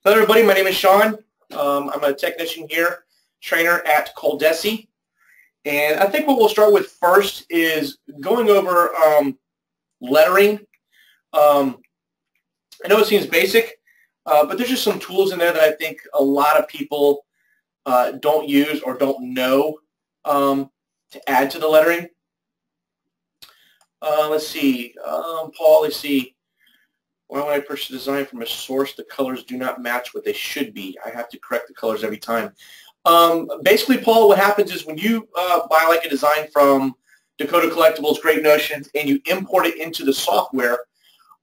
Hello everybody, my name is Sean. I'm a technician here, trainer at ColDesi. And I think what we'll start with first is going over lettering. I know it seems basic, but there's just some tools in there that I think a lot of people don't use or don't know to add to the lettering. Let's see, Paul, let's see. Why when I purchase a design from a source, the colors do not match what they should be? I have to correct the colors every time. Basically, Paul, what happens is when you buy like a design from Dakota Collectibles, Great Notions, and you import it into the software,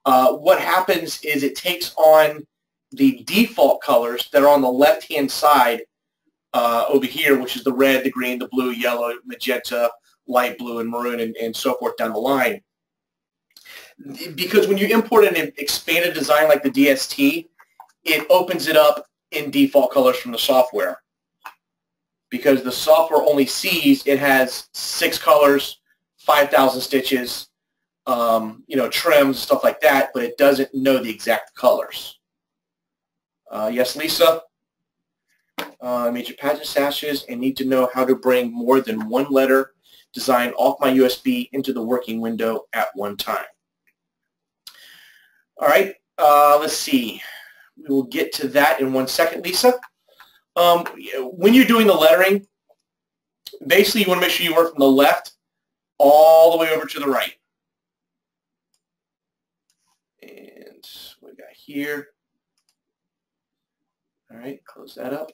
what happens is it takes on the default colors that are on the left-hand side over here, which is the red, the green, the blue, yellow, magenta, light blue, and maroon, and so forth down the line. Because when you import an expanded design like the DST, it opens it up in default colors from the software. Because the software only sees it has 6 colors, 5,000 stitches, trims, stuff like that, but it doesn't know the exact colors. Yes, Lisa? Major pageant sashes and need to know how to bring more than one letter design off my USB into the working window at one time. All right, let's see. We will get to that in 1 second, Lisa. When you're doing the lettering, basically you want to make sure you work from the left all the way over to the right. And what we got here. All right, close that up.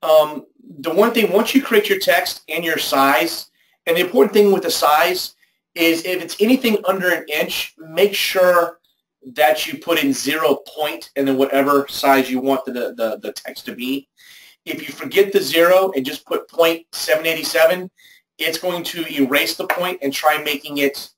The one thing, once you create your text and your size, and the important thing with the size is if it's anything under an inch, make sure that you put in 0 point and then whatever size you want the text to be. If you forget the 0 and just put 0.787, it's going to erase the point and try making it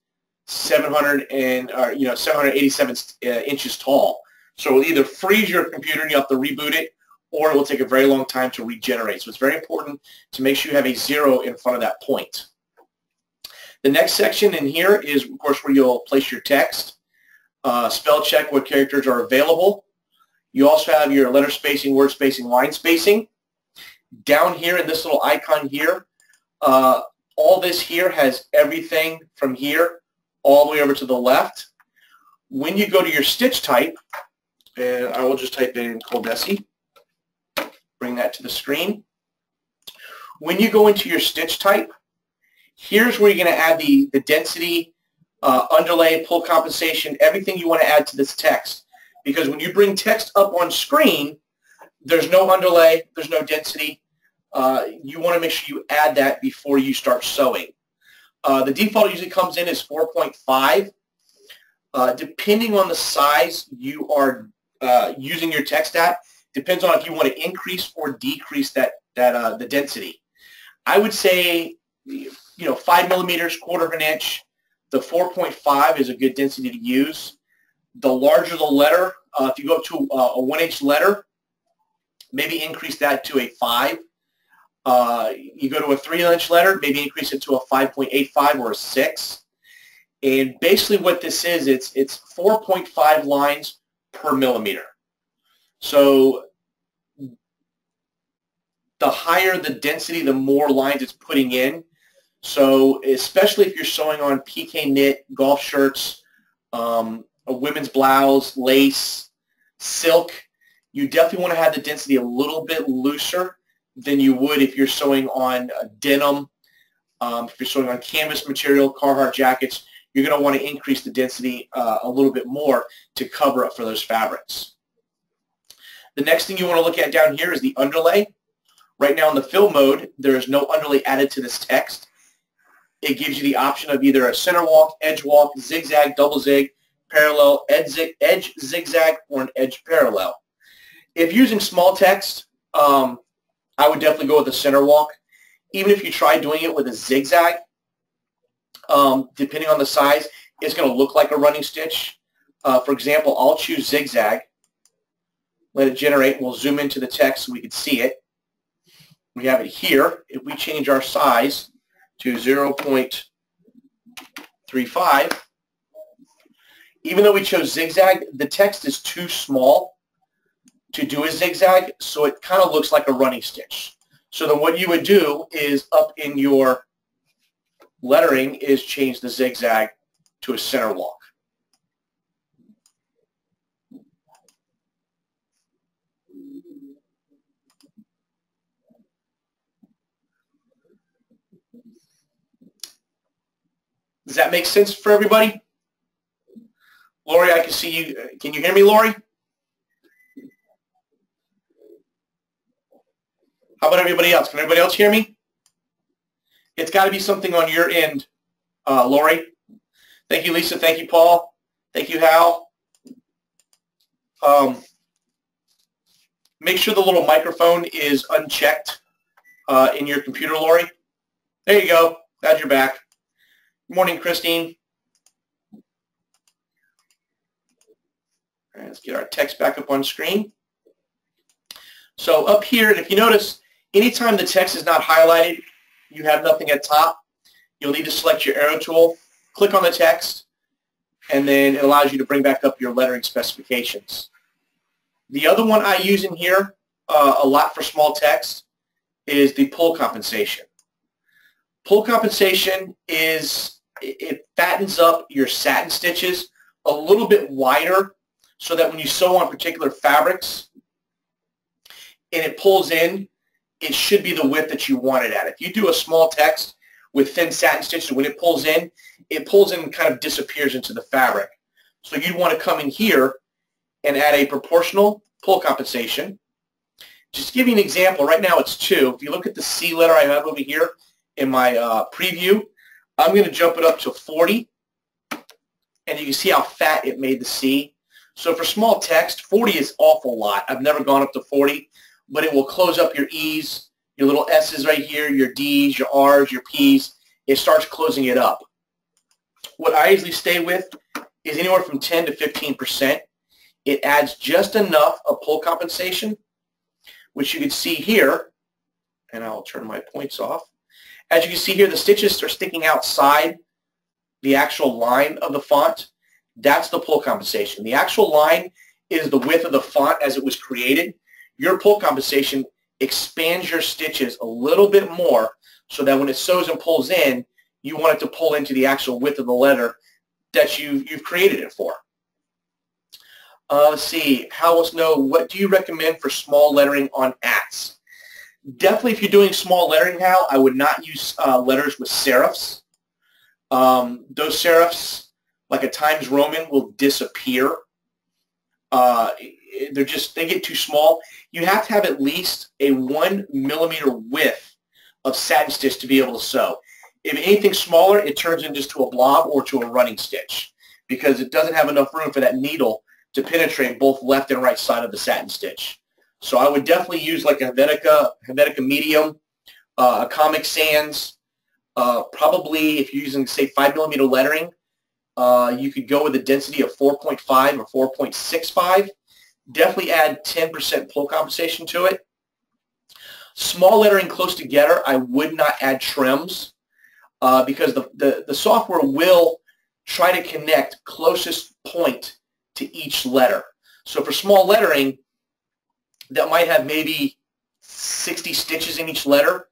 787 inches tall. So it will either freeze your computer and you have to reboot it, or it will take a very long time to regenerate. So it's very important to make sure you have a 0 in front of that point. The next section in here is, of course, where you'll place your text. Spell check what characters are available. You also have your letter spacing, word spacing, line spacing. Down here in this little icon here, all this here has everything from here all the way over to the left. When you go to your stitch type, and I will just type in ColDesi, bring that to the screen. When you go into your stitch type, here's where you're going to add the density, underlay, pull compensation, everything you want to add to this text. Because when you bring text up on screen, there's no underlay, there's no density. You want to make sure you add that before you start sewing. The default usually comes in as 4.5. Depending on the size you are using your text at, depends on if you want to increase or decrease the density. I would say, 5 millimeters, 1/4 of an inch. The 4.5 is a good density to use. The larger the letter, if you go to a 1-inch letter, maybe increase that to a 5. You go to a 3-inch letter, maybe increase it to a 5.85 or a 6. And basically what this is, it's 4.5 lines per millimeter. So the higher the density, the more lines it's putting in. So especially if you're sewing on PK knit, golf shirts, a women's blouse, lace, silk, you definitely want to have the density a little bit looser than you would if you're sewing on denim. If you're sewing on canvas material, Carhartt jackets, you're going to want to increase the density a little bit more to cover up for those fabrics. The next thing you want to look at down here is the underlay. Right now in the fill mode, there is no underlay added to this text. It gives you the option of either a center walk, edge walk, zigzag, double zig, parallel, edge zigzag, or an edge parallel. If using small text, I would definitely go with a center walk. Even if you try doing it with a zigzag, depending on the size, it's going to look like a running stitch. For example, I'll choose zigzag. Let it generate. We'll zoom into the text so we can see it. We have it here. If we change our size to 0.35, even though we chose zigzag, the text is too small. to do a zigzag so it kind of looks like a running stitch. So then what you would do is up in your lettering is change the zigzag to a center walk. Does that make sense for everybody? Lori, I can see you. Can you hear me, Lori? How about everybody else? Can everybody else hear me? It's got to be something on your end, Lori. Thank you, Lisa. Thank you, Paul. Thank you, Hal. Make sure the little microphone is unchecked in your computer, Lori. There you go. Glad you're back. Good morning, Christine. All right, let's get our text back up on screen. So up here, and if you notice, anytime the text is not highlighted, you have nothing at top, you'll need to select your arrow tool, click on the text, and then it allows you to bring back up your lettering specifications. The other one I use in here a lot for small text is the pull compensation. Pull compensation is, it fattens up your satin stitches a little bit wider so that when you sew on particular fabrics and it pulls in, it should be the width that you want it at. If you do a small text with thin satin stitches, when it pulls in and kind of disappears into the fabric. So you'd want to come in here and add a proportional pull compensation. Just to give you an example, right now it's 2. If you look at the C letter I have over here in my preview, I'm going to jump it up to 40, and you can see how fat it made the C. So for small text, 40 is awful lot. I've never gone up to 40, but it will close up your E's, your little S's right here, your D's, your R's, your P's. It starts closing it up. What I usually stay with is anywhere from 10 to 15%. It adds just enough of pull compensation, which you can see here, and I'll turn my points off. As you can see here, the stitches are sticking outside the actual line of the font. That's the pull compensation. The actual line is the width of the font as it was created. Your pull compensation expands your stitches a little bit more so that when it sews and pulls in, you want it to pull into the actual width of the letter that you've created it for. Let's see. How else know? What do you recommend for small lettering on hats? Definitely, if you're doing small lettering, Hal, I would not use letters with serifs. Those serifs, like a Times Roman, will disappear. They get too small. You have to have at least a 1 millimeter width of satin stitch to be able to sew. If anything smaller, it turns into just a blob or to a running stitch because it doesn't have enough room for that needle to penetrate both left and right side of the satin stitch. So I would definitely use like a Helvetica medium, a Comic Sans. Probably if you're using, say, 5 millimeter lettering, you could go with a density of 4.5 or 4.65. Definitely add 10% pull compensation to it. Small lettering close together, I would not add trims because the software will try to connect closest point to each letter. So for small lettering, that might have maybe 60 stitches in each letter.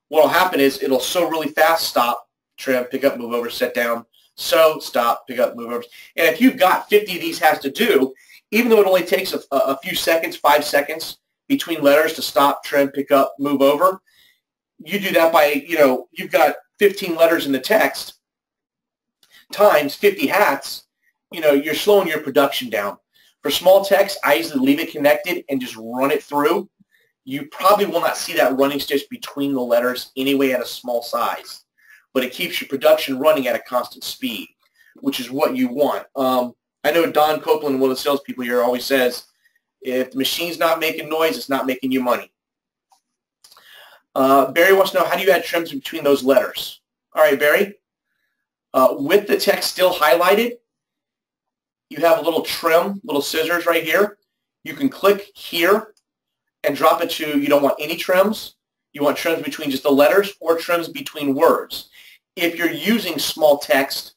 What will happen is it'll sew really fast, stop, trim, pick up, move over, set down, sew, stop, pick up, move over. And if you've got 50 of these has to do, even though it only takes a few seconds, 5 seconds between letters to stop, trim, pick up, move over, you do that by, you've got 15 letters in the text times 50 hats, you're slowing your production down. For small text, I usually leave it connected and just run it through. You probably will not see that running stitch between the letters anyway at a small size, but it keeps your production running at a constant speed, which is what you want. I know Don Copeland, one of the salespeople here, always says, if the machine's not making noise, it's not making you money. Barry wants to know, how do you add trims between those letters? All right, Barry. With the text still highlighted, you have a little trim, little scissors right here. You can click here and drop it to, you don't want any trims. You want trims between just the letters or trims between words. If you're using small text,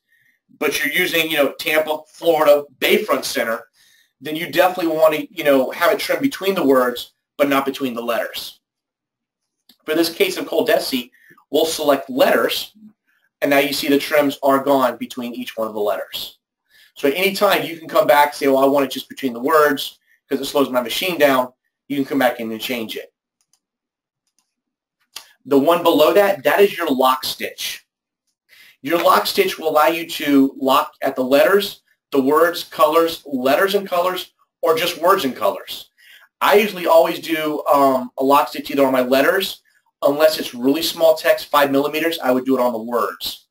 but you're using, Tampa, Florida, Bayfront Center, then you definitely want to, have it trimmed between the words, but not between the letters. For this case of ColDesi, we'll select letters, and now you see the trims are gone between each one of the letters. So at any time, you can come back and say, well, I want it just between the words because it slows my machine down. You can come back in and change it. The one below that, that is your lock stitch. Your lock stitch will allow you to lock at the letters, the words, colors, letters and colors, or just words and colors. I usually always do a lock stitch either on my letters, unless it's really small text, 5 millimeters, I would do it on the words.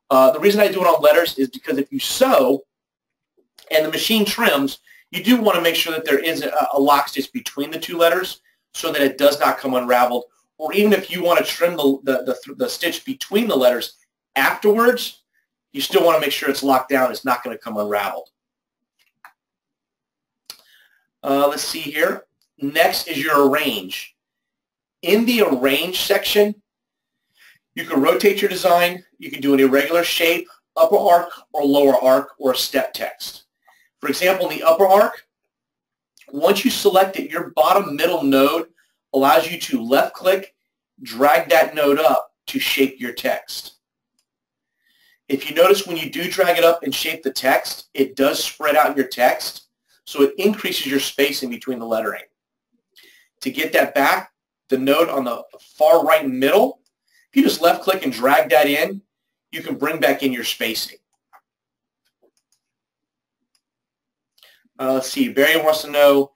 The reason I do it on letters is because if you sew and the machine trims, you do want to make sure that there is a lock stitch between the two letters so that it does not come unraveled. Or even if you want to trim the stitch between the letters afterwards, you still want to make sure it's locked down. It's not going to come unraveled. Let's see here. Next is your arrange. In the arrange section, you can rotate your design. You can do an irregular shape, upper arc or lower arc, or step text. For example, in the upper arc, once you select it, your bottom middle node allows you to left click, drag that node up to shape your text. If you notice when you do drag it up and shape the text, it does spread out your text, so it increases your spacing between the lettering. To get that back, the node on the far right middle, if you just left click and drag that in, you can bring back in your spacing. Let's see, Barry wants to know,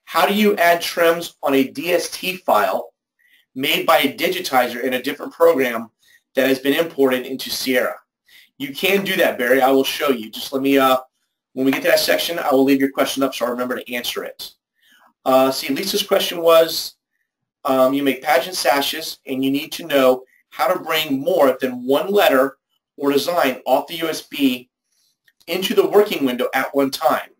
how do you add trims on a DST file made by a digitizer in a different program that has been imported into Sierra? You can do that, Barry. I will show you. Just let me, when we get to that section, I will leave your question up so I remember to answer it. See, Lisa's question was, you make pageant sashes and you need to know how to bring more than one letter or design off the USB into the working window at one time.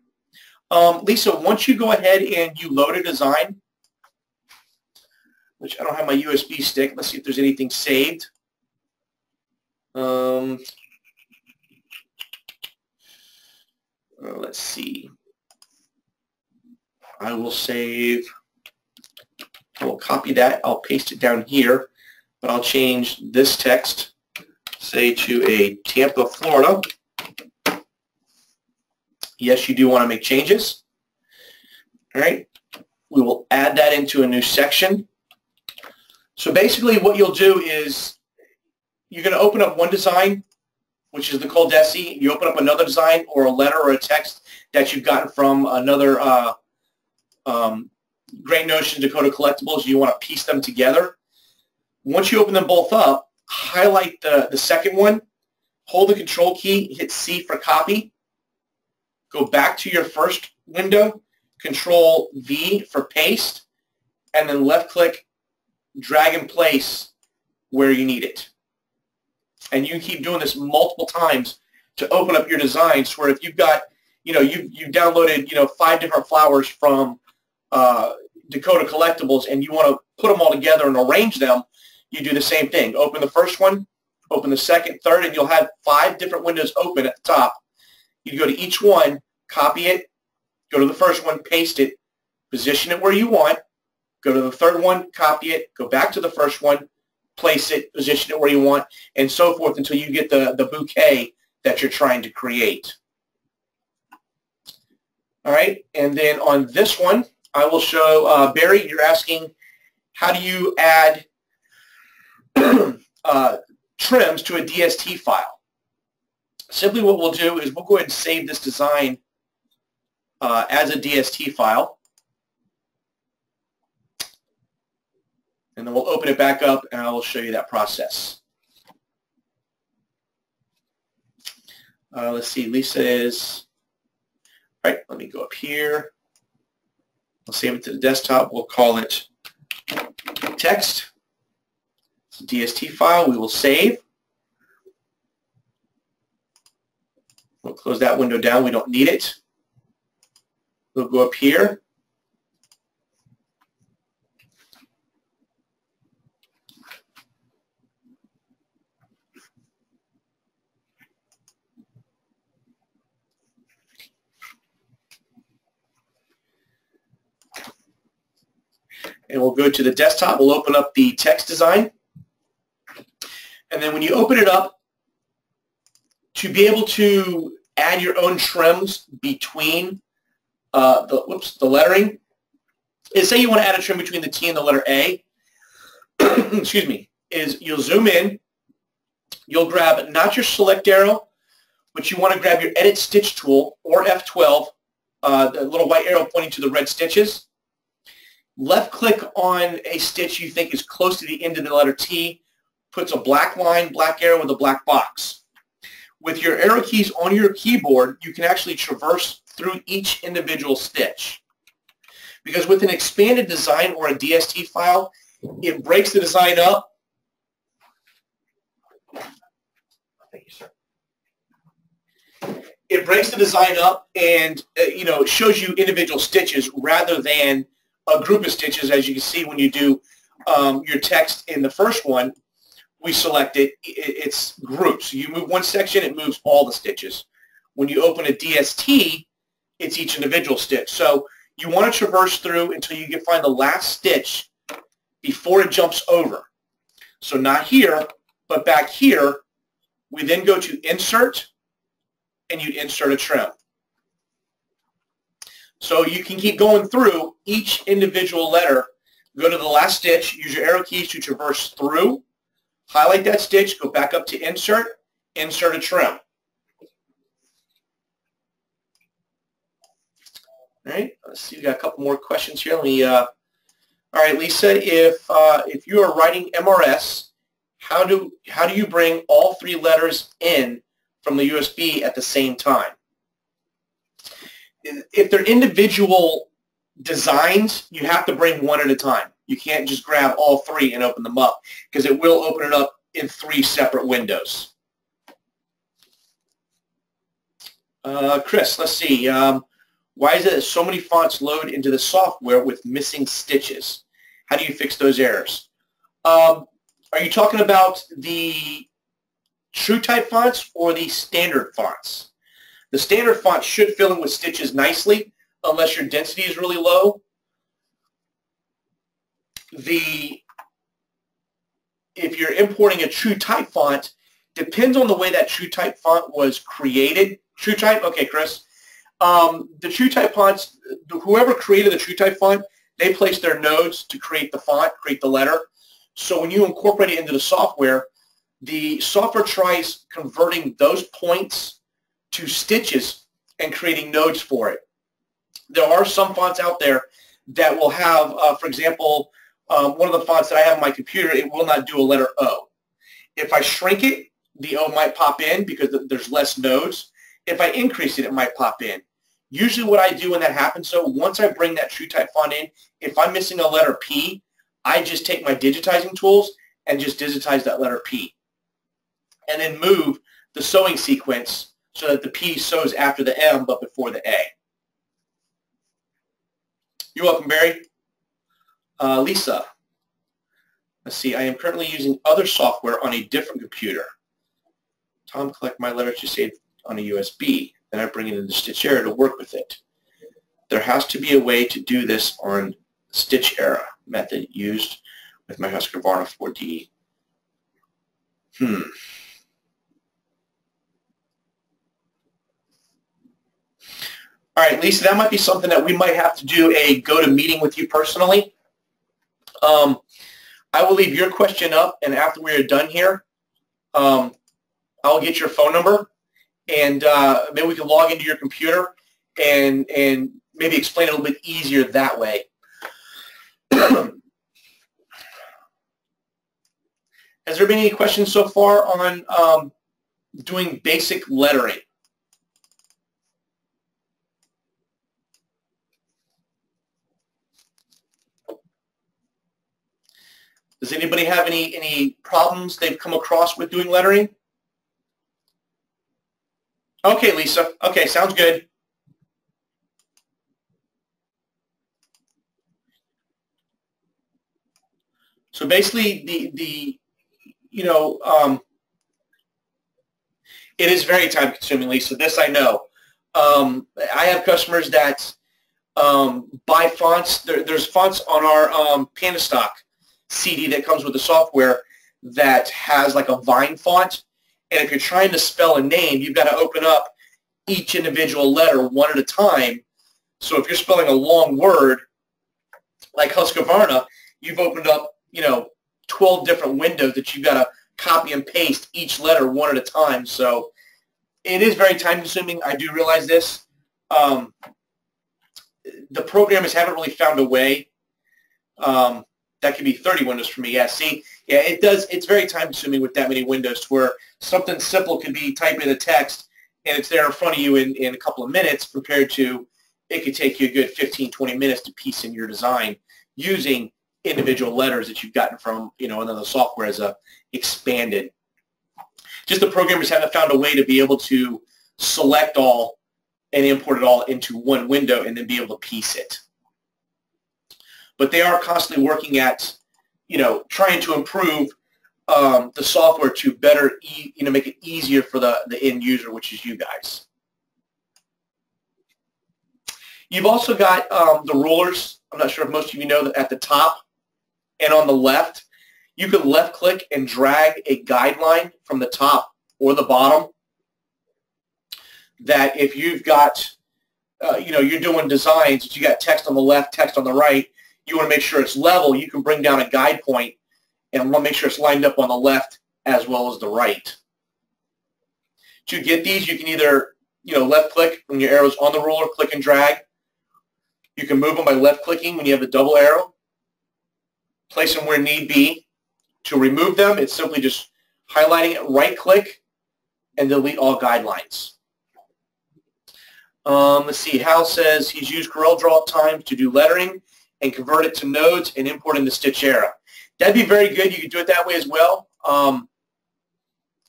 Lisa, once you go ahead and you load a design, which I don't have my USB stick. Let's see if there's anything saved. Let's see. I will save. I will copy that. I'll paste it down here, but I'll change this text, say, to a Tampa, Florida. Yes, you do want to make changes. All right. We will add that into a new section. So basically what you'll do is you're going to open up one design, which is the ColDesi. You open up another design or a letter or a text that you've gotten from another Great Notion Dakota Collectibles. You want to piece them together. Once you open them both up, highlight the second one, hold the control key, hit C for copy, go back to your first window, control V for paste, and then left click, drag and place where you need it. And you can keep doing this multiple times to open up your designs, where if you've got, you've downloaded, 5 different flowers from Dakota Collectibles and you want to put them all together and arrange them, you do the same thing. Open the first one, open the second, third, and you'll have 5 different windows open at the top. You go to each one, copy it, go to the first one, paste it, position it where you want, go to the third one, copy it, go back to the first one, place it, position it where you want, and so forth until you get the bouquet that you're trying to create. All right, and then on this one, I will show, Barry, you're asking, how do you add trims to a DST file? Simply what we'll do is we'll go ahead and save this design as a DST file. And then we'll open it back up and I will show you that process. Let's see, Lisa is, all right, let me go up here. I'll save it to the desktop. We'll call it text. It's a DST file. We will save. We'll close that window down. We don't need it. We'll go up here. and we'll go to the desktop. We'll open up the text design. And then when you open it up, to be able to add your own trims between the lettering, is say you want to add a trim between the T and the letter A, excuse me, is you'll zoom in, you'll grab not your select arrow, but you want to grab your edit stitch tool or F12, the little white arrow pointing to the red stitches. Left click on a stitch you think is close to the end of the letter T, puts a black line, black arrow with a black box. With your arrow keys on your keyboard, you can actually traverse through each individual stitch. Because with an expanded design or a DST file, it breaks the design up. Thank you, sir. It breaks the design up and it shows you individual stitches rather than a group of stitches. As you can see when you do your text in the first one, we select it, it's groups. So you move one section, it moves all the stitches. When you open a DST, it's each individual stitch. So you want to traverse through until you can find the last stitch before it jumps over. So not here, but back here, we then go to Insert, and you insert a trim. So you can keep going through each individual letter, go to the last stitch, use your arrow keys to traverse through, highlight that stitch, go back up to Insert, insert a trim. All right, let's see, we got a couple more questions here. Let me, all right, Lisa, if you are writing MRS, how do you bring all three letters in from the USB at the same time? If they're individual designs, you have to bring one at a time. You can't just grab all three and open them up because it will open it up in three separate windows. Chris, let's see. Why is it that so many fonts load into the software with missing stitches? How do you fix those errors? Are you talking about the TrueType fonts or the standard fonts? The standard font should fill in with stitches nicely unless your density is really low. If you're importing a TrueType font, depends on the way that TrueType font was created. TrueType, okay, Chris. The TrueType fonts, whoever created the TrueType font, they place their nodes to create the font, create the letter. So when you incorporate it into the software tries converting those points to stitches and creating nodes for it. There are some fonts out there that will have, for example, one of the fonts that I have on my computer, it will not do a letter O. If I shrink it, the O might pop in because there's less nodes. If I increase it, it might pop in. Usually what I do when that happens, so once I bring that TrueType font in, if I'm missing a letter P, I just take my digitizing tools and just digitize that letter P. And then move the sewing sequence so that the P sews after the M but before the A. You're welcome, Barry. Lisa, let's see. I am currently using other software on a different computer. Tom, collect my letters to save on a USB. Then I bring it into StitchEra to work with it. There has to be a way to do this on StitchEra method used with my Husqvarna 4D. All right, Lisa, that might be something that we might have to do a go-to-meeting with you personally. I will leave your question up, and after we are done here, I'll get your phone number, and maybe we can log into your computer and maybe explain it a little bit easier that way. Has there been any questions so far on doing basic lettering? Does anybody have any problems they've come across with doing lettering? Okay, Lisa. Okay, sounds good. So basically, it is very time consuming, Lisa. This I know. I have customers that buy fonts. There's fonts on our Panastock CD that comes with the software that has like a Vine font. And if you're trying to spell a name, you've got to open up each individual letter one at a time. So if you're spelling a long word like Husqvarna, you've opened up, 12 different windows that you've got to copy and paste each letter one at a time. So it is very time consuming. I do realize this. The programmers haven't really found a way. That could be 30 windows for me. Yeah, see, yeah, it does. It's very time consuming with that many windows to where something simple could be type in a text and it's there in front of you in a couple of minutes compared to it could take you a good 15, 20 minutes to piece in your design using individual letters that you've gotten from, another software as a expanded. Just the programmers haven't found a way to be able to select all and import it all into one window and then be able to piece it. But they are constantly working at, trying to improve the software to better, make it easier for the end user, which is you guys. You've also got the rulers. I'm not sure if most of you know that at the top and on the left, you can left click and drag a guideline from the top or the bottom. That if you've got, you're doing designs, that you got text on the left, text on the right, you want to make sure it's level, you can bring down a guide point and want to make sure it's lined up on the left as well as the right. To get these, you can either, left click when your arrow's on the ruler, click and drag. You can move them by left clicking when you have the double arrow. Place them where need be. To remove them, it's simply just highlighting it, right click, and delete all guidelines. Let's see, Hal says he's used CorelDRAW at times to do lettering and convert it to nodes and import into StichEra. That'd be very good. You could do it that way as well.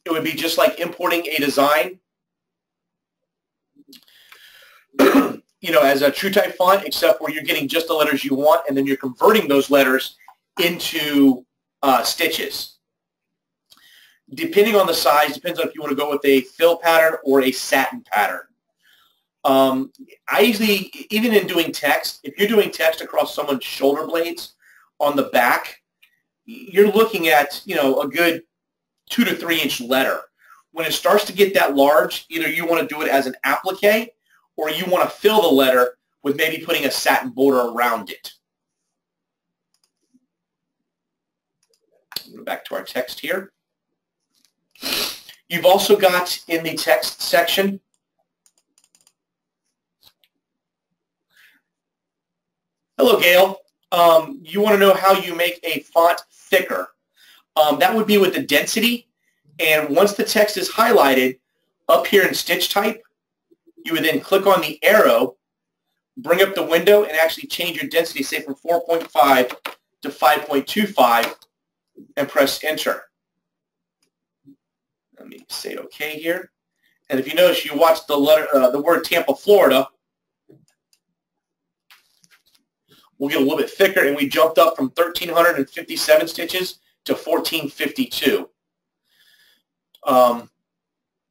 It would be just like importing a design, as a TrueType font, except where you're getting just the letters you want, and then you're converting those letters into stitches. Depending on the size, depends on if you want to go with a fill pattern or a satin pattern. I usually, even in doing text, if you're doing text across someone's shoulder blades on the back, you're looking at, a good 2 to 3 inch letter. When it starts to get that large, either you want to do it as an applique or you want to fill the letter with maybe putting a satin border around it. Go back to our text here. You've also got in the text section, hello, Gail. You want to know how you make a font thicker. That would be with the density. And once the text is highlighted, up here in Stitch Type, you would then click on the arrow, bring up the window, and actually change your density, say from 4.5 to 5.25, and press Enter. Let me say OK here. And if you notice, you watch the word Tampa, Florida. We'll get a little bit thicker, and we jumped up from 1,357 stitches to 1,452.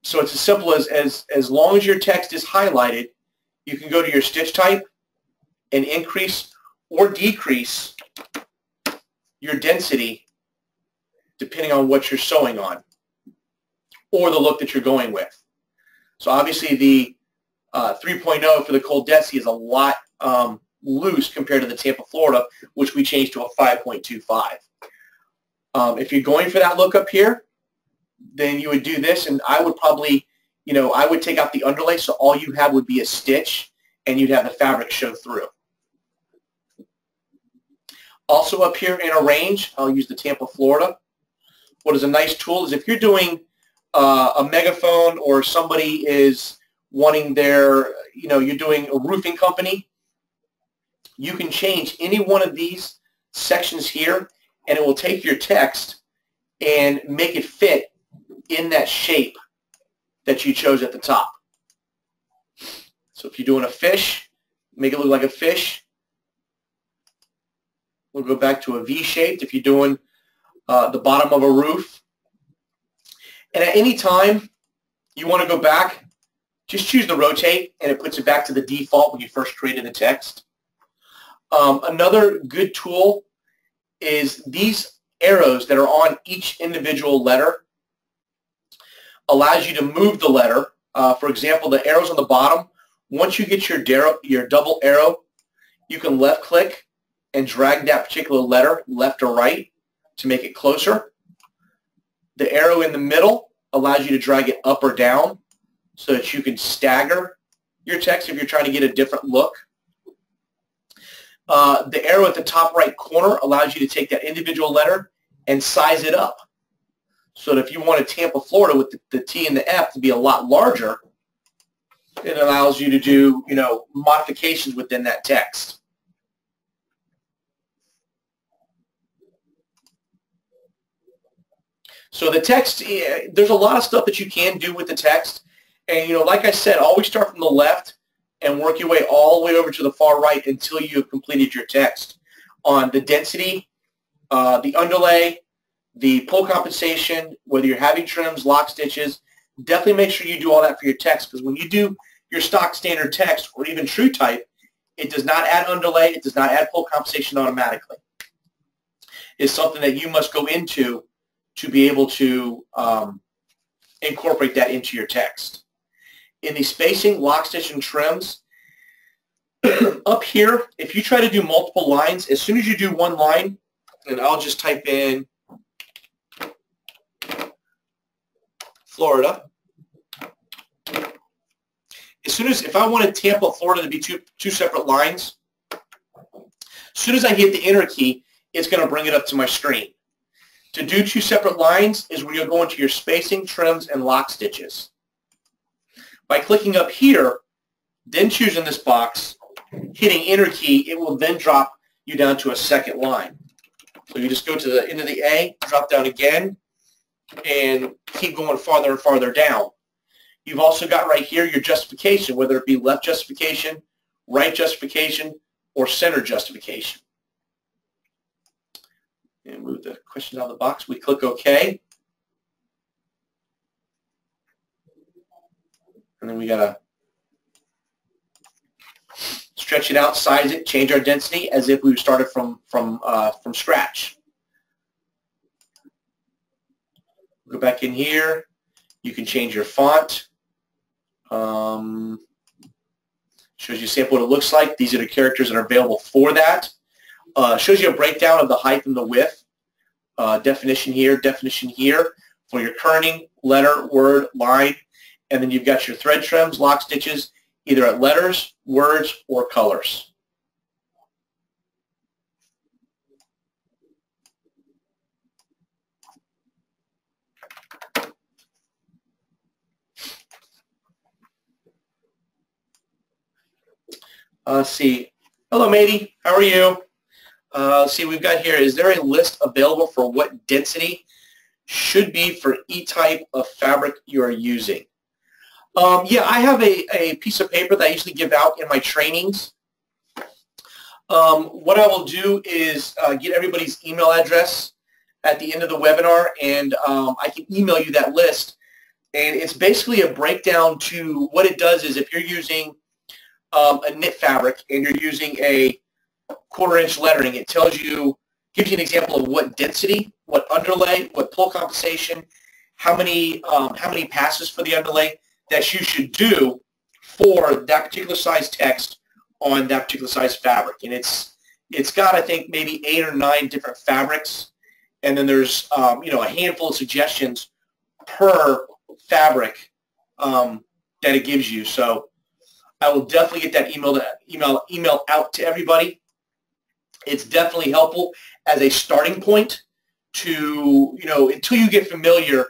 So it's as simple as long as your text is highlighted, you can go to your stitch type and increase or decrease your density depending on what you're sewing on or the look that you're going with. So obviously the 3.0 for the ColDesi is a lot loose compared to the Tampa, Florida, which we changed to a 5.25. If you're going for that look up here, then you would do this, and I would probably, I would take out the underlay, so all you have would be a stitch, and you'd have the fabric show through. Also up here in Arrange, I'll use the Tampa, Florida. What is a nice tool is if you're doing a megaphone or somebody is wanting their, you're doing a roofing company, you can change any one of these sections here, and it will take your text and make it fit in that shape that you chose at the top. So if you're doing a fish, make it look like a fish. We'll go back to a V-shaped if you're doing the bottom of a roof. And at any time you want to go back just choose the rotate, and it puts it back to the default when you first created the text. Another good tool is these arrows that are on each individual letter allows you to move the letter. For example, the arrows on the bottom, once you get your double arrow, you can left click and drag that particular letter left or right to make it closer. The arrow in the middle allows you to drag it up or down so that you can stagger your text if you're trying to get a different look. The arrow at the top right corner allows you to take that individual letter and size it up. So that if you want Tampa, Florida with the T and the F to be a lot larger, it allows you to do, modifications within that text. So the text, there's a lot of stuff that you can do with the text. And, like I said, always start from the left and work your way all the way over to the far right until you have completed your text. On the density, the underlay, the pull compensation, whether you're having trims, lock stitches, definitely make sure you do all that for your text, because when you do your stock standard text or even true type, it does not add underlay, it does not add pull compensation automatically. It's something that you must go into to be able to incorporate that into your text. In the spacing, lock stitch, and trims, up here, if you try to do multiple lines, as soon as you do one line, and I'll just type in Florida. If I wanted Tampa, Florida to be two separate lines, as soon as I hit the enter key, it's going to bring it up to my screen. To do two separate lines is where you'll go into your spacing, trims, and lock stitches. By clicking up here, then choosing this box, hitting enter key, it will then drop you down to a second line. So you just go to the end of the A, drop down again, and keep going farther and farther down. You've also got right here your justification, whether it be left justification, right justification, or center justification. And move the question out of the box. We click OK. And then we got to stretch it out, size it, change our density as if we started from scratch. Go back in here. You can change your font. Shows you a sample what it looks like. These are the characters that are available for that. Shows you a breakdown of the height and the width. Definition here for your kerning, letter, word, line. And then you've got your thread trims, lock stitches, either at letters, words, or colors. Let's see. Hello, matey. How are you? Let's see, we've got here, is there a list available for what density should be for each type of fabric you are using? Yeah, I have a piece of paper that I usually give out in my trainings. What I will do is get everybody's email address at the end of the webinar, and I can email you that list. And it's basically a breakdown to what it does is if you're using a knit fabric and you're using a 1/4 inch lettering, it tells you, gives you an example of what density, what underlay, what pull compensation, how many passes for the underlay that you should do for that particular size text on that particular size fabric. And it's got, I think, maybe 8 or 9 different fabrics, and then there's a handful of suggestions per fabric that it gives you. So I will definitely get that email out to everybody. It's definitely helpful as a starting point to, until you get familiar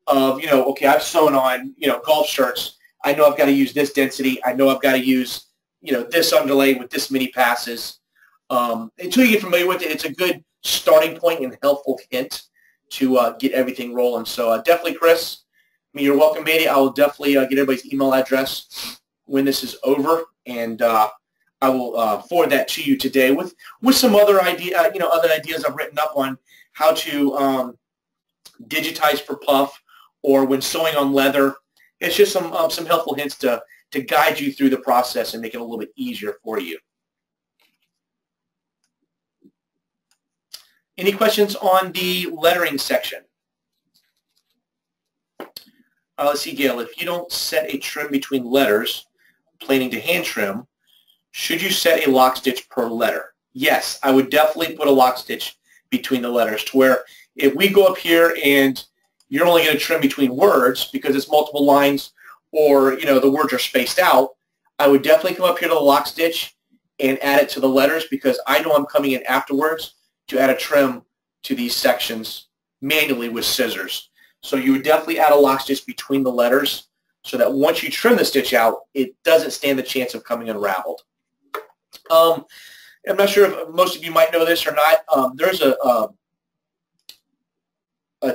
of, okay, I've sewn on, golf shirts. I know I've got to use this density. I know I've got to use, this underlay with this many passes. Until you get familiar with it, it's a good starting point and helpful hint to get everything rolling. So definitely, Chris, you're welcome, matey. I will definitely get everybody's email address when this is over, and I will forward that to you today with some other other ideas I've written up on how to digitize for puff, or when sewing on leather, it's just some helpful hints to guide you through the process and make it a little bit easier for you. Any questions on the lettering section? Let's see, Gail, if you don't set a trim between letters, planing to hand trim, should you set a lock stitch per letter? Yes, I would definitely put a lock stitch between the letters, to where if we go up here and you're only going to trim between words because it's multiple lines, or the words are spaced out, I would definitely come up here to the lock stitch and add it to the letters, because I know I'm coming in afterwards to add a trim to these sections manually with scissors. So you would definitely add a lock stitch between the letters so that once you trim the stitch out, it doesn't stand the chance of coming unraveled. I'm not sure if most of you might know this or not. There's a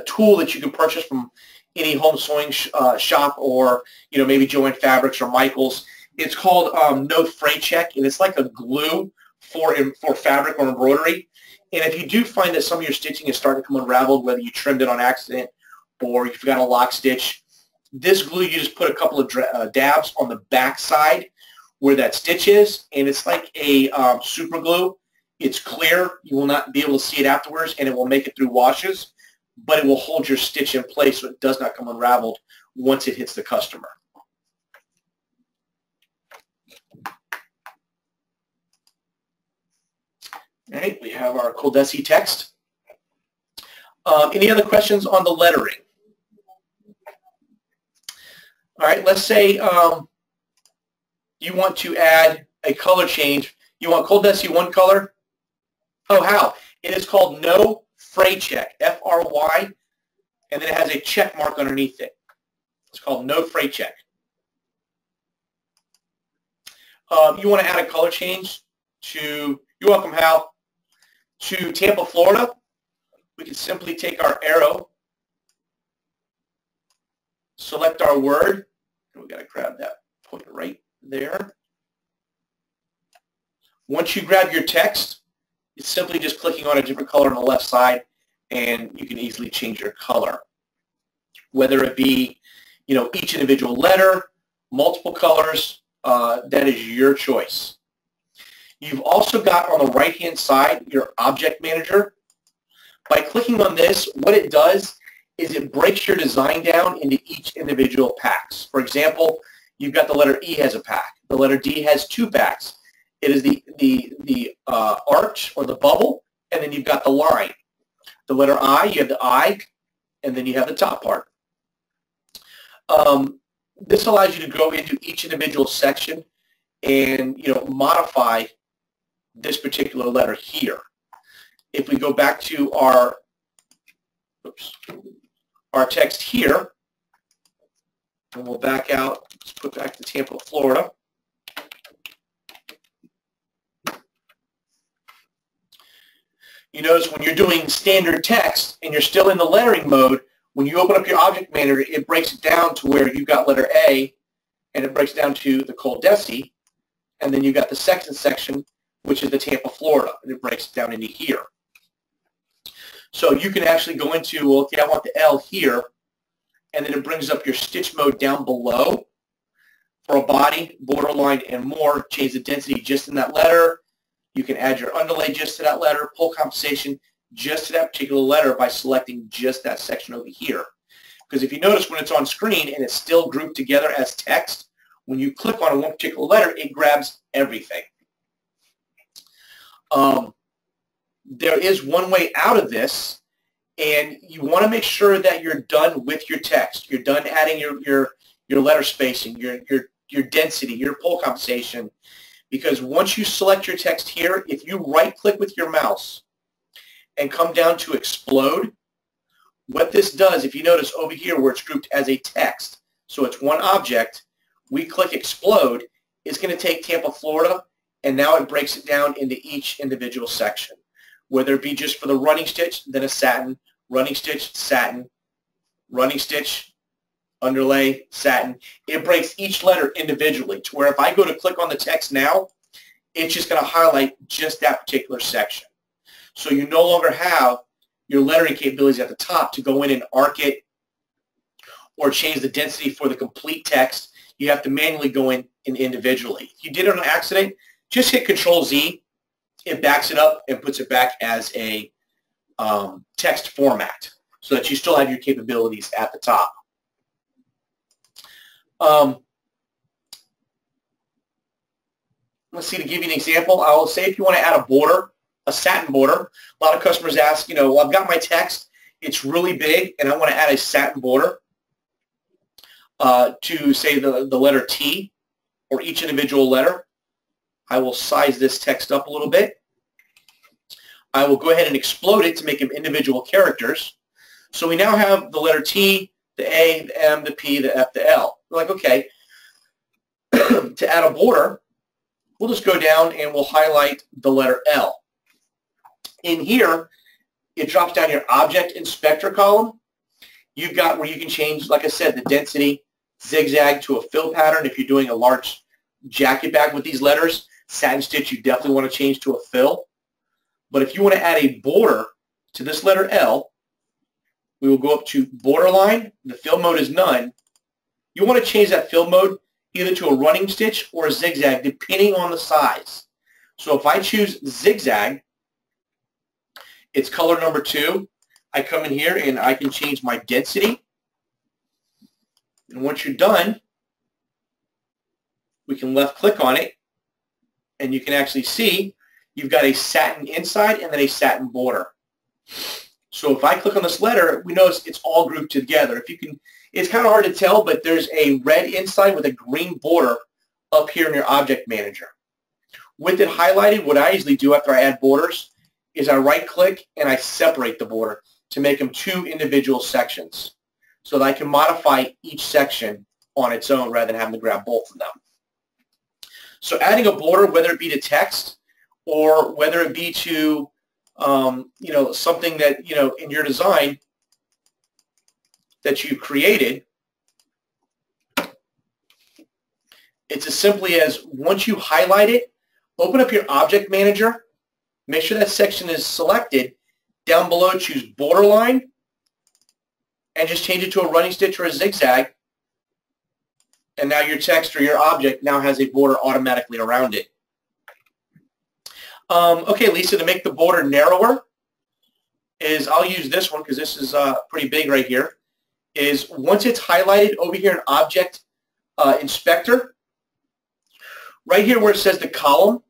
tool that you can purchase from any home sewing shop, or maybe Joann Fabrics or Michaels. It's called No Fray Check, and it's like a glue for fabric or embroidery. And if you do find that some of your stitching is starting to come unraveled, whether you trimmed it on accident or you forgot a lock stitch, this glue, you just put a couple of dabs on the back side where that stitch is, and it's like a super glue. It's clear. You will not be able to see it afterwards, and it will make it through washes, but it will hold your stitch in place so it does not come unraveled once it hits the customer. All right, we have our ColDesi text. Any other questions on the lettering? All right, let's say you want to add a color change. You want ColDesi one color? Oh, how? It is called No Fray Check, F-R-Y, and then it has a check mark underneath it. It's called No Fray Check. You want to add a color change to, you're welcome, Hal, to Tampa, Florida. We can simply take our arrow, select our word, and we got to grab that point right there. Once you grab your text, it's simply just clicking on a different color on the left side, and you can easily change your color. Whether it be, each individual letter, multiple colors, that is your choice. You've also got on the right-hand side your object manager. By clicking on this, what it does is it breaks your design down into each individual packs. For example, you've got the letter E has a pack. The letter D has 2 packs. It is the arch or the bubble, and then you've got the line. The letter I, you have the I, and then you have the top part. This allows you to go into each individual section and modify this particular letter here. If we go back to our text here, and we'll back out, let's put back to Tampa, Florida. You notice when you're doing standard text and you're still in the lettering mode, when you open up your object manager, it breaks it down to where you've got letter A, and it breaks down to the ColDesi, and then you've got the second section, which is the Tampa, Florida, and it breaks it down into here. So you can actually go into, well, okay, I want the L here, and then it brings up your stitch mode down below for a body, borderline, and more. Change the density just in that letter. You can add your underlay just to that letter, pull compensation just to that particular letter by selecting just that section over here. Because if you notice when it's on screen and it's still grouped together as text, when you click on one particular letter, it grabs everything. There is one way out of this, and you want to make sure that you're done with your text. You're done adding your letter spacing, your density, your pull compensation, because once you select your text here, if you right-click with your mouse and come down to explode, what this does, if you notice over here where it's grouped as a text, so it's one object, we click explode, it's going to take Tampa, Florida, and now it breaks it down into each individual section, whether it be just for the running stitch, then a satin, running stitch, satin, running stitch, underlay, satin. It breaks each letter individually to where if I go to click on the text now, it's just going to highlight just that particular section. So you no longer have your lettering capabilities at the top to go in and arc it or change the density for the complete text, you have to manually go in individually. If you did it on accident, just hit Control-Z. It backs it up and puts it back as a text format so that you still have your capabilities at the top. Let's see, to give you an example, I will say if you want to add a border, a satin border, a lot of customers ask, well, I've got my text, it's really big, and I want to add a satin border to, say, the letter T or each individual letter. I will size this text up a little bit. I will go ahead and explode it to make them individual characters. So we now have the letter T, the A, the M, the P, the F, the L. We're like, okay, to add a border, we'll just go down and we'll highlight the letter L. In here, it drops down your Object Inspector column. You've got where you can change, like I said, the density, zigzag to a fill pattern. If you're doing a large jacket bag with these letters, satin stitch, you definitely want to change to a fill. But if you want to add a border to this letter L, we will go up to borderline. The fill mode is none. You want to change that fill mode either to a running stitch or a zigzag, depending on the size. So if I choose zigzag, it's color number 2. I come in here and I can change my density. And once you're done, we can left click on it and you can actually see you've got a satin inside and then a satin border. So if I click on this letter, we notice it's all grouped together. If you can, it's kind of hard to tell, but there's a red inside with a green border up here in your object manager. With it highlighted, what I usually do after I add borders is I right click and I separate the border to make them 2 individual sections so that I can modify each section on its own rather than having to grab both of them. So adding a border, whether it be to text or whether it be to something that, in your design that you created, it's as simply as once you highlight it, open up your object manager, make sure that section is selected. Down below, choose borderline and just change it to a running stitch or a zigzag. And now your text or your object now has a border automatically around it. Okay, Lisa, to make the border narrower is, I'll use this one because this is pretty big right here, is once it's highlighted over here in Object Inspector, right here where it says the column,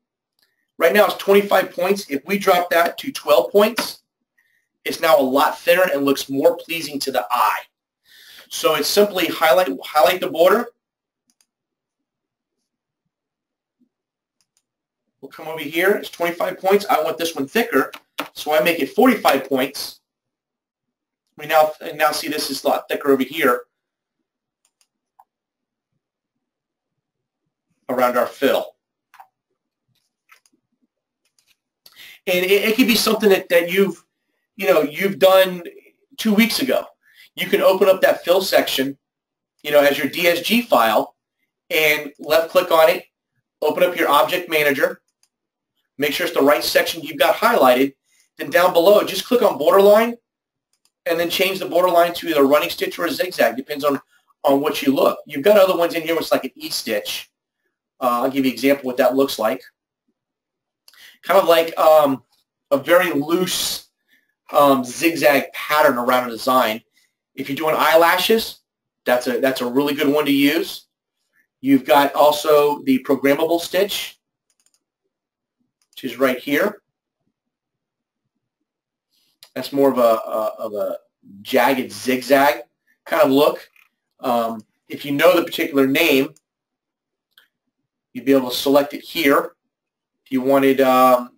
right now it's 25 points. If we drop that to 12 points, it's now a lot thinner and looks more pleasing to the eye. So it's simply highlight the border. We'll come over here. It's 25 points. I want this one thicker, so I make it 45 points. We now see this is a lot thicker over here around our fill. And it could be something that you've done 2 weeks ago. You can open up that fill section, as your DSG file, and left click on it, open up your object manager, make sure it's the right section you've got highlighted. Then down below, just click on borderline, and then change the borderline to either a running stitch or a zigzag. Depends on what you look. You've got other ones in here, which is like an E-stitch. I'll give you an example of what that looks like. Kind of like a very loose zigzag pattern around a design. If you're doing eyelashes, that's a really good one to use. You've got also the programmable stitch, which is right here. That's more of a jagged zigzag kind of look. If you know the particular name, you'd be able to select it here. If you wanted, the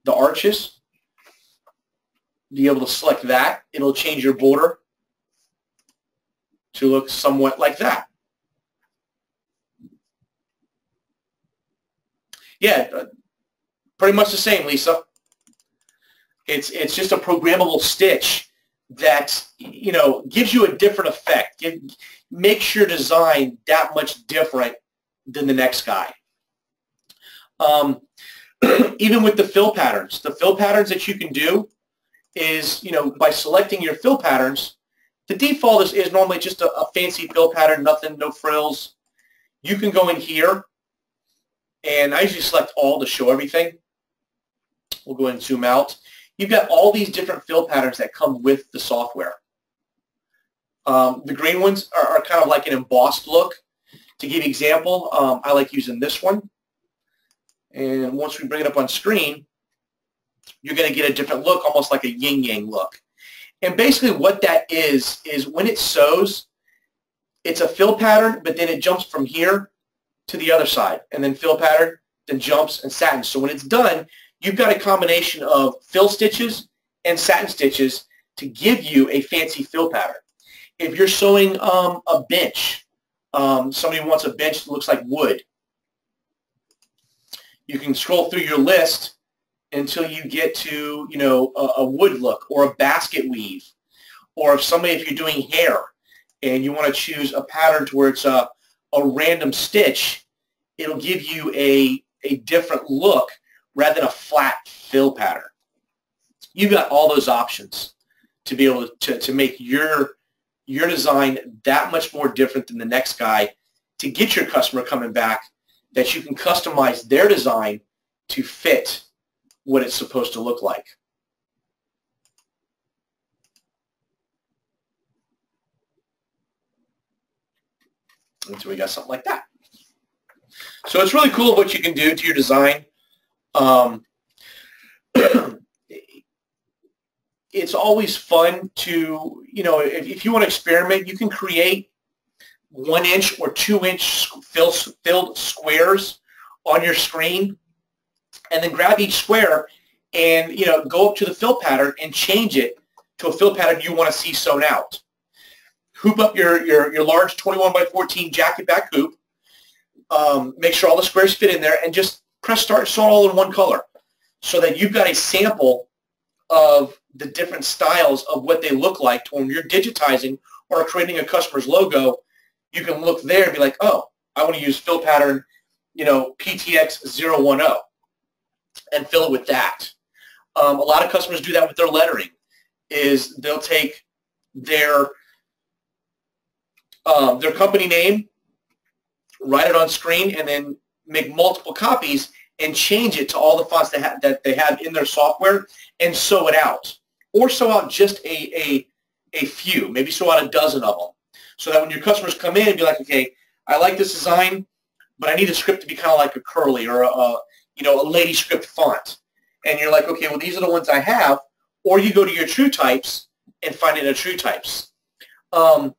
arches, be able to select that. It'll change your border to look somewhat like that. Yeah, pretty much the same, Lisa. It's just a programmable stitch that, gives you a different effect. It makes your design that much different than the next guy. Even with the fill patterns that you can do is, by selecting your fill patterns, The default is normally just a fancy fill pattern, nothing, no frills. You can go in here, and I usually select all to show everything. We'll go ahead and zoom out. You've got all these different fill patterns that come with the software. The green ones are kind of like an embossed look. To give you an example, I like using this one. And once we bring it up on screen, you're going to get a different look, almost like a yin-yang look. And basically what that is when it sews, it's a fill pattern, but then it jumps from here to the other side, and then fill pattern, then jumps, and satin. So when it's done, you've got a combination of fill stitches and satin stitches to give you a fancy fill pattern. If you're sewing a bench, somebody wants a bench that looks like wood, you can scroll through your list until you get to, you know, a wood look or a basket weave. Or if you're doing hair and you want to choose a pattern to where it's a random stitch, it'll give you a different look rather than a flat fill pattern. You've got all those options to be able to make your design that much more different than the next guy, to get your customer coming back, that you can customize their design to fit what it's supposed to look like. And so we got something like that. So it's really cool what you can do to your design. It's always fun to, you know, if you want to experiment, you can create 1-inch or 2-inch filled squares on your screen, and then grab each square and, you know, go up to the fill pattern and change it to a fill pattern you want to see sewn out. Hoop up your large 21 by 14 jacket back hoop. Make sure all the squares fit in there, and just press start, sew all in one color, so that you've got a sample of the different styles of what they look like. To when you're digitizing or creating a customer's logo, you can look there and be like, oh, I want to use fill pattern, you know, PTX 010, and fill it with that. A lot of customers do that with their lettering. Is they'll take their company name, write it on screen, and then make multiple copies and change it to all the fonts that they have in their software, and sew it out. Or sew out just a few, maybe sew out a dozen of them, so that when your customers come in and be like, okay, I like this design, but I need the script to be kind of like a curly or a lady script font. And you're like, okay, well, these are the ones I have. Or you go to your True Types and find it in a True Types. I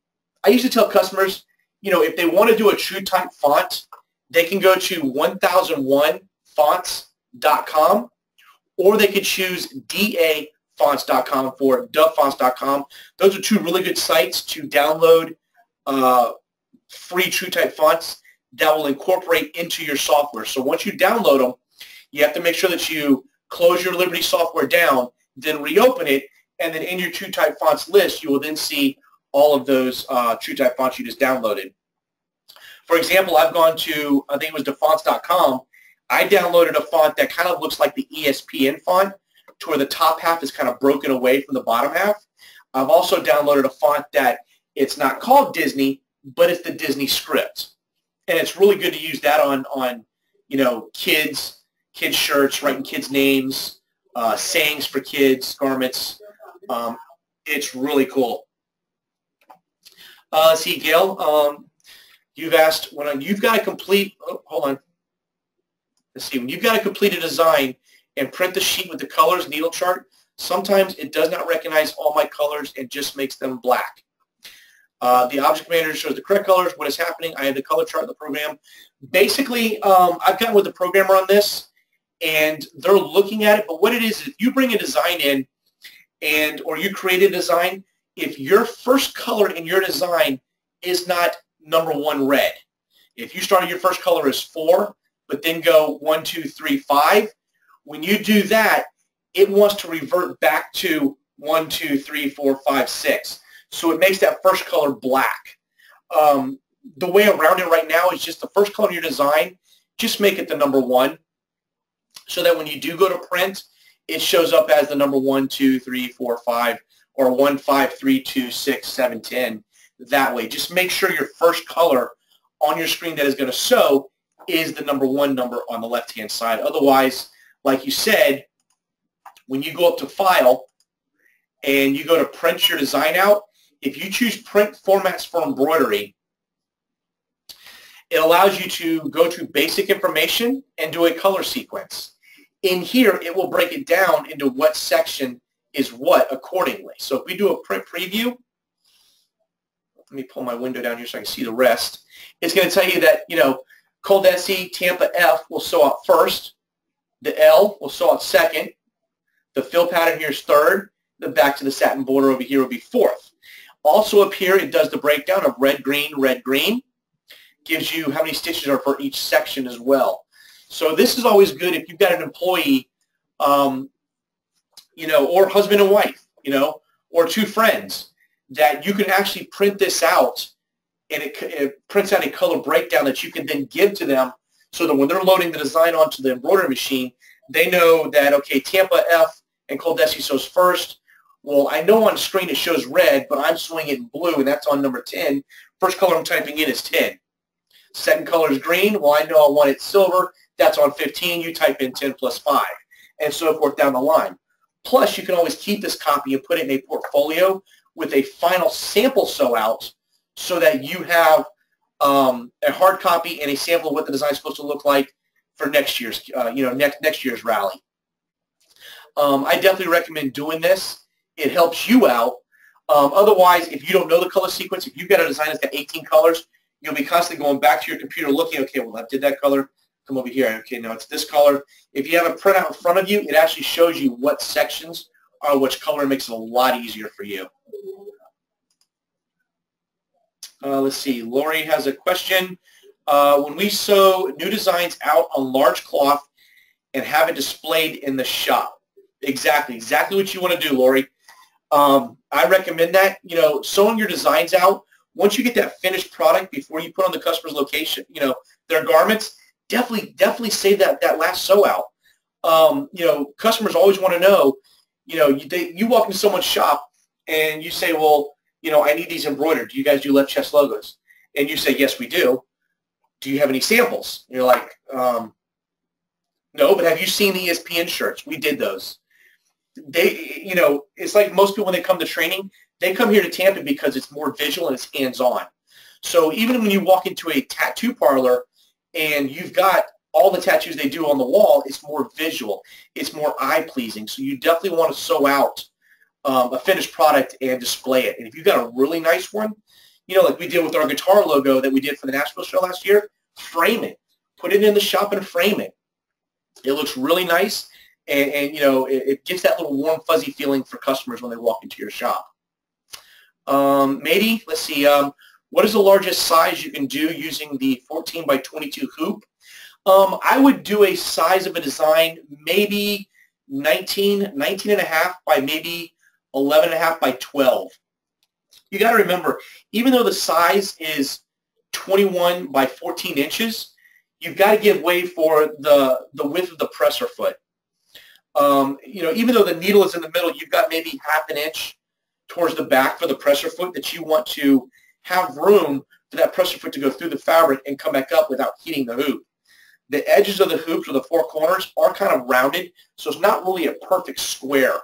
usually tell customers, you know, if they want to do a True Type font, they can go to 1001fonts.com, or they could choose dafonts.com for dufffonts.com. Those are two really good sites to download free True Type fonts that will incorporate into your software. So once you download them, you have to make sure that you close your Liberty software down, then reopen it, and then in your True Type fonts list, you will then see all of those True Type fonts you just downloaded. For example, I've gone to, I think it was defonts.com. I downloaded a font that kind of looks like the ESPN font, to where the top half is kind of broken away from the bottom half. I've also downloaded a font that it's not called Disney, but it's the Disney script. And it's really good to use that on you know, kids shirts, writing kids' names, sayings for kids, garments. It's really cool. Let's see, Gail, you've asked, when you've got to complete, oh, hold on. Let's see, when you've got to complete a design and print the sheet with the colors needle chart, sometimes it does not recognize all my colors and just makes them black. The object manager shows the correct colors. What is happening? I have the color chart in the program. Basically, I've gotten with the programmer on this, and they're looking at it. But what it is, if you bring a design in, or you create a design, if your first color in your design is not number 1 red, if you started your first color as 4, but then go 1, 2, 3, 5, when you do that, it wants to revert back to 1, 2, 3, 4, 5, 6. So it makes that first color black. The way around it right now is just the first color in your design, just make it the number 1, so that when you do go to print, it shows up as the number 1, 2, 3, 4, 5, or 1, 5, 3, 2, 6, 7, 10 that way. Just make sure your first color on your screen that is going to show is the number 1 number on the left-hand side. Otherwise, like you said, when you go up to File and you go to print your design out, if you choose Print Formats for Embroidery, it allows you to go to Basic Information and do a color sequence. In here, it will break it down into what section is what accordingly. So if we do a print preview, let me pull my window down here so I can see the rest. It's going to tell you that, ColDesi Tampa F will sew out first. The L will sew out second. The fill pattern here is third. The back to the satin border over here will be fourth. Also up here, it does the breakdown of red, green, gives you how many stitches are for each section as well. So this is always good if you've got an employee, or husband and wife, or 2 friends, that you can actually print this out, and it prints out a color breakdown that you can then give to them so that when they're loading the design onto the embroidery machine, they know that, okay, Tampa F and ColDesi sews first. Well, I know on screen it shows red, but I'm sewing it in blue, and that's on number 10. First color I'm typing in is 10. Second color is green. Well, I know I want it silver. That's on 15. You type in 10 plus 5, and so forth down the line. Plus, you can always keep this copy and put it in a portfolio with a final sample sew out so that you have a hard copy and a sample of what the design is supposed to look like for next year's, next year's rally. I definitely recommend doing this. It helps you out. Otherwise, if you don't know the color sequence, if you've got a design that's got 18 colors, you'll be constantly going back to your computer looking, okay, well, I did that color. Come over here. Okay, now it's this color. If you have a printout in front of you, it actually shows you what sections are which color. It makes it a lot easier for you. Let's see. Lori has a question. When we sew new designs out on large cloth and have it displayed in the shop. Exactly what you want to do, Lori. I recommend that. Sewing your designs out, once you get that finished product before you put on the customer's location, their garments, definitely save that last sew out. Customers always want to know, you walk into someone's shop and you say, well, I need these embroidered. Do you guys do left chest logos? And you say, yes, we do. Do you have any samples? And you're like, no, but have you seen the ESPN shirts? We did those. It's like most people when they come to training, they come here to Tampa because it's more visual and it's hands-on. So even when you walk into a tattoo parlor and you've got all the tattoos they do on the wall, it's more visual. It's more eye-pleasing. So you definitely want to sew out a finished product and display it. And if you've got a really nice one, like we did with our guitar logo that we did for the Nashville show last year, frame it. Put it in the shop and frame it. It looks really nice, and it gives that little warm, fuzzy feeling for customers when they walk into your shop. Matey, let's see. What is the largest size you can do using the 14 by 22 hoop? I would do a size of a design, maybe 19 and a half by maybe 11 and a half by 12. You got to remember, even though the size is 21 by 14 inches, you've got to give way for the width of the presser foot. Even though the needle is in the middle, you've got maybe half an inch towards the back for the presser foot that you want to have room for that presser foot to go through the fabric and come back up without hitting the hoop. The edges of the hoops or the 4 corners are kind of rounded, so it's not really a perfect square.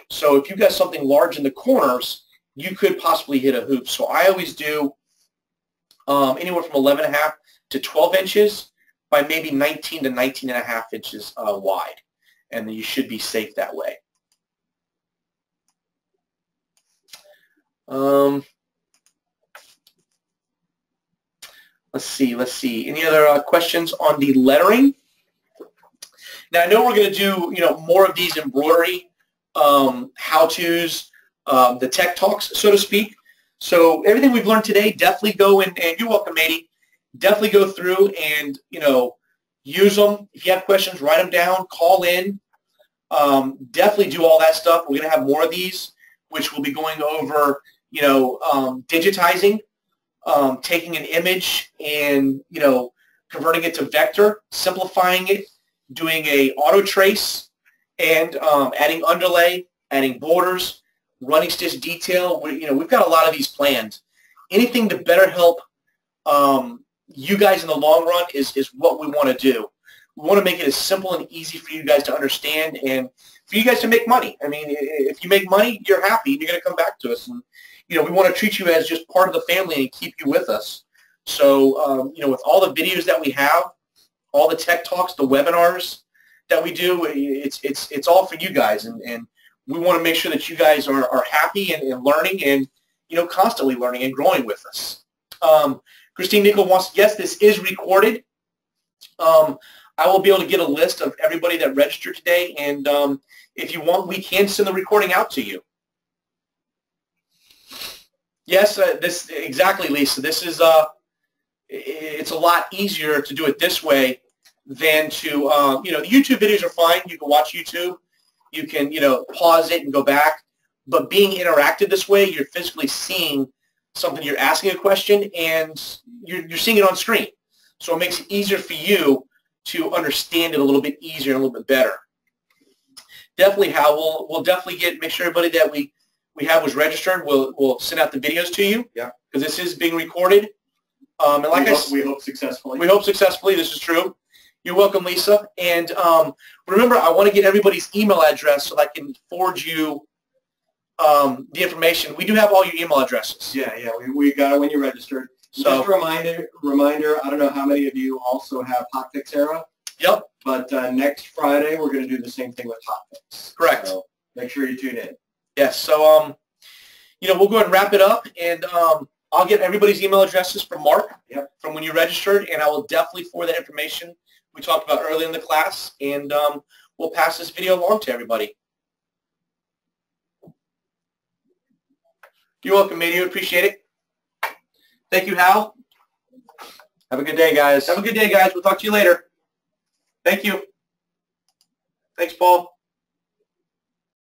So if you've got something large in the corners, you could possibly hit a hoop. So I always do anywhere from 11 and a half to 12 inches by maybe 19 to 19 and a half inches wide. And then you should be safe that way. Let's see. Any other questions on the lettering? Now I know we're going to do more of these embroidery how-tos, the tech talks, so to speak. So everything we've learned today, definitely go and you're welcome, Matey. Definitely go through and use them. If you have questions, write them down. Call in. Definitely do all that stuff. We're going to have more of these, which we'll be going over. Digitizing. Taking an image and, converting it to vector, simplifying it, doing a auto trace, and adding underlay, adding borders, running stitch detail. We've got a lot of these planned. Anything to better help you guys in the long run is what we want to do. We want to make it as simple and easy for you guys to understand and for you guys to make money. I mean, if you make money, you're happy and you're going to come back to us. And, we want to treat you as just part of the family and keep you with us. So, with all the videos that we have, all the tech talks, the webinars that we do, it's all for you guys. And we want to make sure that you guys are happy and learning and, constantly learning and growing with us. Christine Nickel wants, yes, this is recorded. I will be able to get a list of everybody that registered today, and if you want, we can send the recording out to you. Yes, this exactly, Lisa. This is it's a lot easier to do it this way than to the YouTube videos are fine. You can watch YouTube, you can pause it and go back, but being interactive this way, you're physically seeing something, you're asking a question, and you're seeing it on screen. So it makes it easier for you to understand it a little bit easier and a little bit better. Definitely, Hal, we'll definitely make sure everybody that we have was registered. We'll send out the videos to you. Yeah. Because this is being recorded. And like we hope successfully. We hope successfully. This is true. You're welcome, Lisa. And remember, I want to get everybody's email address so I can forward you the information. We do have all your email addresses. Yeah, we got it when you registered. So, just a reminder, I don't know how many of you also have HotFixEra. Yep. But next Friday, we're going to do the same thing with HotFix. Correct. So make sure you tune in. Yes. So, we'll go ahead and wrap it up. And I'll get everybody's email addresses from Mark from when you registered, and I will definitely forward that information we talked about earlier in the class, and we'll pass this video along to everybody. You're welcome, Matey. Appreciate it. Thank you, Hal. Have a good day, guys. Have a good day, guys. We'll talk to you later. Thank you. Thanks, Paul.